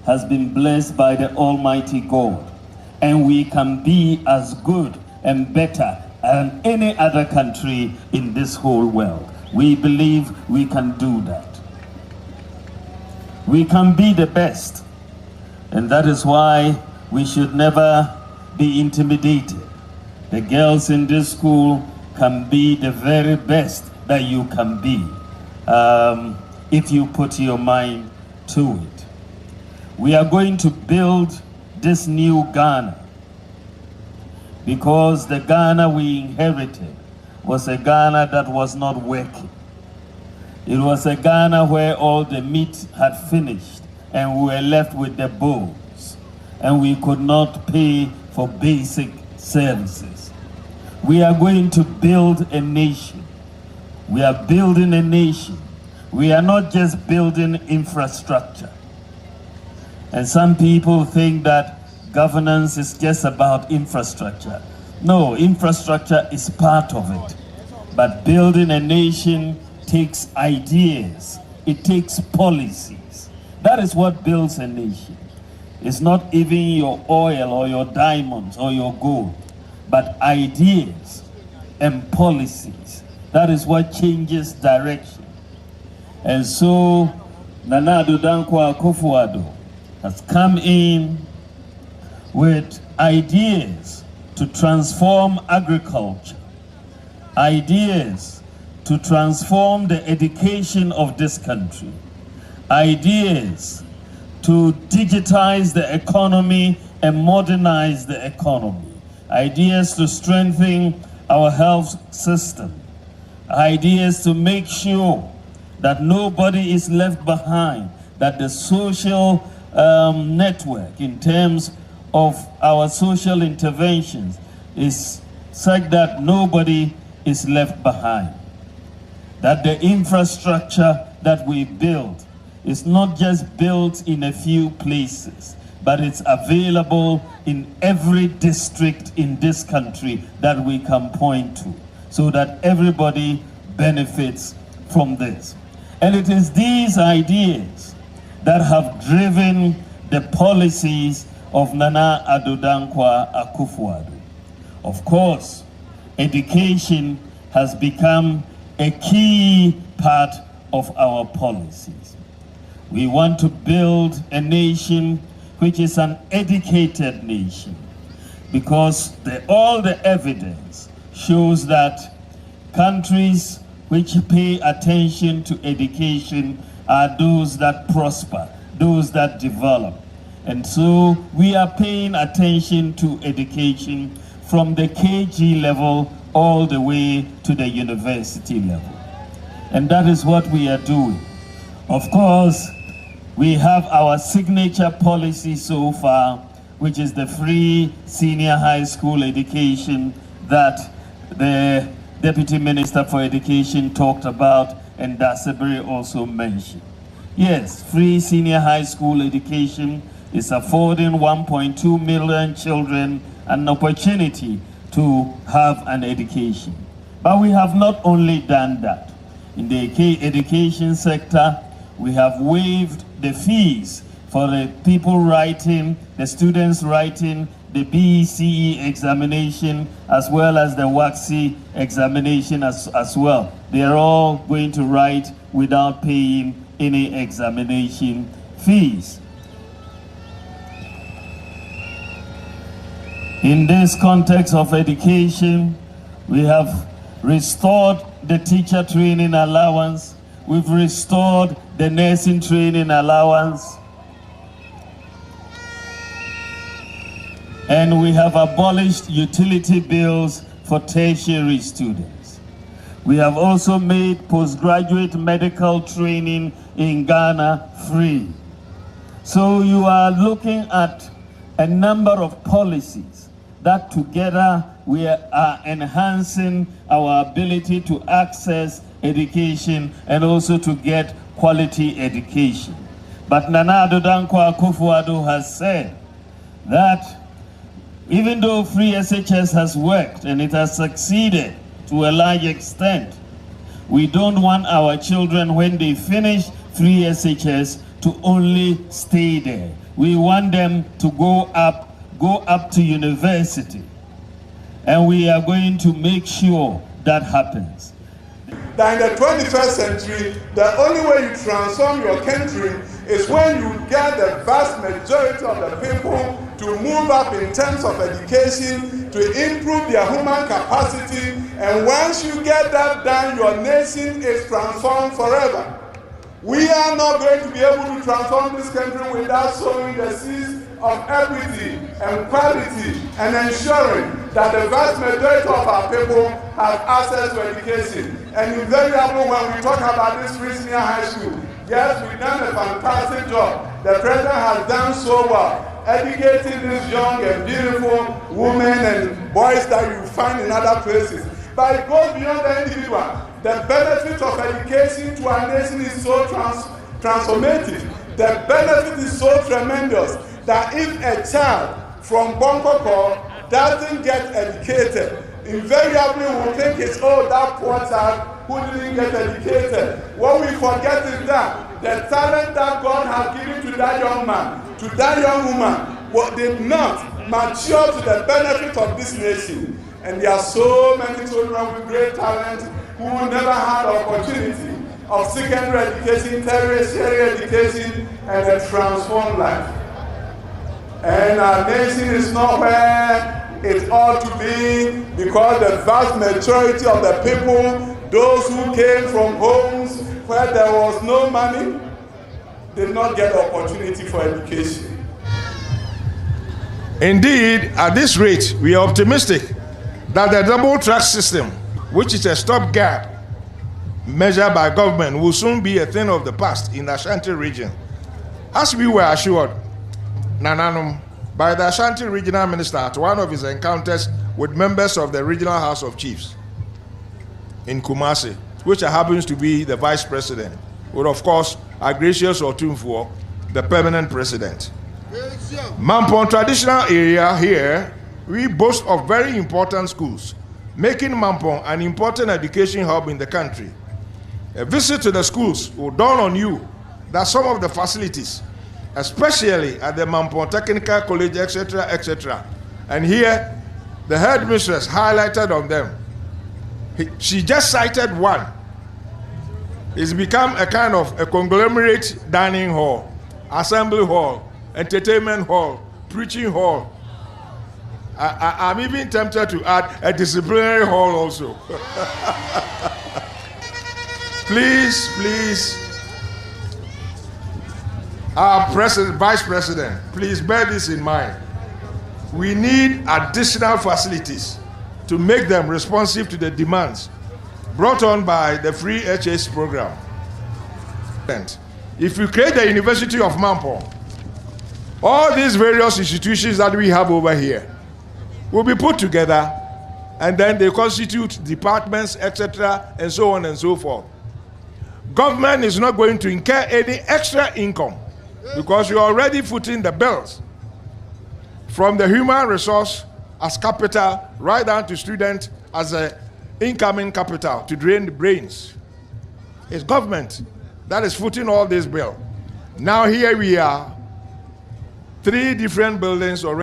has been blessed by the Almighty God, and we can be as good and better than any other country in this whole world. We believe we can do that. We can be the best, and that is why we should never be intimidated. The girls in this school can be the very best that you can be if you put your mind to it. We are going to build this new Ghana because the Ghana we inherited was a Ghana that was not working. It was a Ghana where all the meat had finished and we were left with the bones, and we could not pay for basic services. We are going to build a nation. We are building a nation. We are not just building infrastructure. And some people think that governance is just about infrastructure. No, infrastructure is part of it. But building a nation takes ideas. It takes policies. That is what builds a nation. It's not even your oil or your diamonds or your gold, but ideas and policies. That is what changes direction. And so, Nana Addo Dankwa Akufo-Addo has come in with ideas to transform agriculture, ideas to transform the education of this country, ideas to digitize the economy and modernize the economy, ideas to strengthen our health system, ideas to make sure that nobody is left behind, that the social network in terms of our social interventions is such that nobody is left behind. That the infrastructure that we build is not just built in a few places, but it's available in every district in this country that we can point to, so that everybody benefits from this. And it is these ideas that have driven the policies of Nana Addo Dankwa Akufo-Addo. Of course, education has become a key part of our policies. We want to build a nation which is an educated nation, because all the evidence shows that countries which pay attention to education are those that prosper, those that develop. And so we are paying attention to education from the KG level all the way to the university level. And that is what we are doing. Of course, we have our signature policy so far, which is the free senior high school education that the Deputy Minister for Education talked about, and Dasebere also mentioned. Yes, free senior high school education is affording 1.2 million children an opportunity to have an education. But we have not only done that. In the education sector, we have waived the fees for the people writing, the students writing the BECE examination, as well as the WACC examination as well. They are all going to write without paying any examination fees. In this context of education, we have restored the teacher training allowance. We've restored the nursing training allowance. And we have abolished utility bills for tertiary students. We have also made postgraduate medical training in Ghana free. So you are looking at a number of policies that together we are enhancing our ability to access education and also to get quality education. But Nana Addo Dankwa Akufo-Addo has said that even though free SHS has worked and it has succeeded to a large extent, we don't want our children, when they finish free SHS, to only stay there. We want them to go up to university. And we are going to make sure that happens. That in the 21st century, the only way you transform your country is when you get the vast majority of the people to move up in terms of education, to improve their human capacity, and once you get that done, your nation is transformed forever. We are not going to be able to transform this country without sowing the seeds of equity and quality and ensuring that the vast majority of our people have access to education. And invariably, when we talk about this free senior high school, yes, we've done a fantastic job. The president has done so well, educating these young and beautiful women and boys that you find in other places. But it goes beyond the individual. The benefit of education to our nation is so transformative. The benefit is so tremendous that if a child from Bangkok doesn't get educated, invariably we'll think it's, oh, that poor child who didn't get educated. What we forget is that the talent that God has given to that young man, to that young woman, did not mature to the benefit of this nation. And there are so many children with great talent who never had the opportunity of secondary education, tertiary education, and a transformed life. And our nation is not where it ought to be because the vast majority of the people, those who came from homes where there was no money, did not get the opportunity for education. Indeed, at this rate, we are optimistic that the double track system, which is a stopgap measure by government, will soon be a thing of the past in the Ashanti region. As we were assured, Nananum, by the Ashanti regional minister at one of his encounters with members of the Regional House of Chiefs in Kumasi, which happens to be the vice president, with of course Agratius Otumfuo, the permanent president. Mampong traditional area here, we boast of very important schools, making Mampong an important education hub in the country. A visit to the schools will dawn on you that some of the facilities, especially at the Mampong Technical College, etc., etc., and here the headmistress highlighted on them. She just cited one. It's become a kind of a conglomerate dining hall, assembly hall, entertainment hall, preaching hall. I'm even tempted to add a disciplinary hall also. Please, our vice president, please bear this in mind. We need additional facilities to make them responsive to the demands brought on by the free HS program. If we create the University of Mampong, all these various institutions that we have over here will be put together, and then they constitute departments, etc., and so on and so forth. Government is not going to incur any extra income because you're already footing the bills from the human resource as capital right down to student as an incoming capital to drain the brains. It's government that is footing all this bill. Now here we are, 3 different buildings already.